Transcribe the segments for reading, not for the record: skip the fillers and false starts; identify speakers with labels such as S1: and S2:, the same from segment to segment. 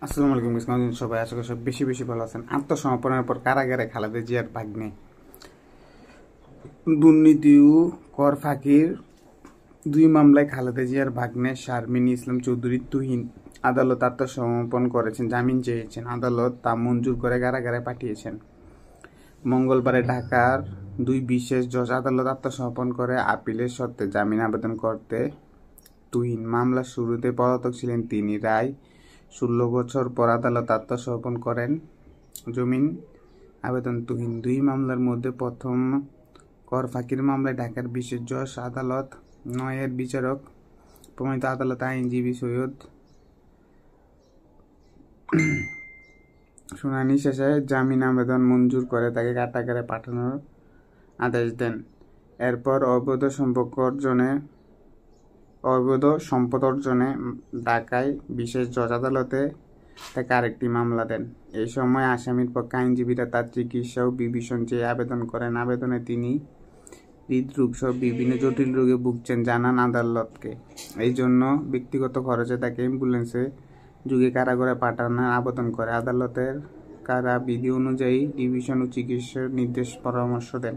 S1: আসসালামু আলাইকুম গাইস, সবাই আশা করি সব বেশি বেশি ভালো আছেন। আত্মসমর্পণের পর কারাগারে খালেদা জিয়ার ভাগ্নে দুর্নীতি ও কর ফাঁকির দুই মামলায় খালেদা জিয়ার ভাগ্নে শারমিন ইসলাম চৌধুরী তুহিন আদালত আত্মসমর্পণ করেছেন, জামিন চেয়েছেন। আদালত তা মঞ্জুর করে কারাগারে পাঠিয়েছেন। মঙ্গলবারে ঢাকার দুই বিশেষ জজ আদালত আত্মসমর্পণ করে আপিলের শর্তে জামিন আবেদন করতে তুহিন মামলার শুরুতে পলাতক ছিলেন তিনি। রায় 16 বছর পর আদালত আত্মসমর্পণ করেন। জামিন আবেদন তুহিন দুই মামলার মধ্যে প্রথম কর ফাঁকির মামলায় ঢাকার বিশেষ জজ আদালত 9-এর বিচারক প্রমাণিত আদালত আইনজীবী সৈয়দ শুনানি শেষে জামিন আবেদন মঞ্জুর করে তাকে কারাগারে পাঠানোর আদেশ দেন। এরপর অবৈধ সম্পদ অর্জনে ঢাকায় বিশেষ জজ আদালতে তাকে আরেকটি মামলা দেন। এই সময় আসামির পক্ষে আইনজীবীরা তার চিকিৎসা ও বিভীষণ চেয়ে আবেদন করেন। আবেদনে তিনি হৃদরোগ সহ বিভিন্ন জটিল রোগে ভুগছেন জানান আদালতকে। এই জন্য ব্যক্তিগত খরচে তাকে অ্যাম্বুলেন্সে যুগে কারাগারে পাঠানোর আবেদন করে। আদালতের কারা বিধি অনুযায়ী ডিভিশন ও চিকিৎসার নির্দেশ পরামর্শ দেন।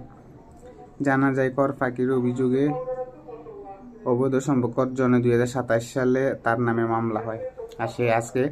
S1: জানা যায়, কর ফাঁকির অভিযোগে অবৈধ সম্পদ অর্জনে 2027 সালে তার নামে মামলা হয়। আর সে আজকে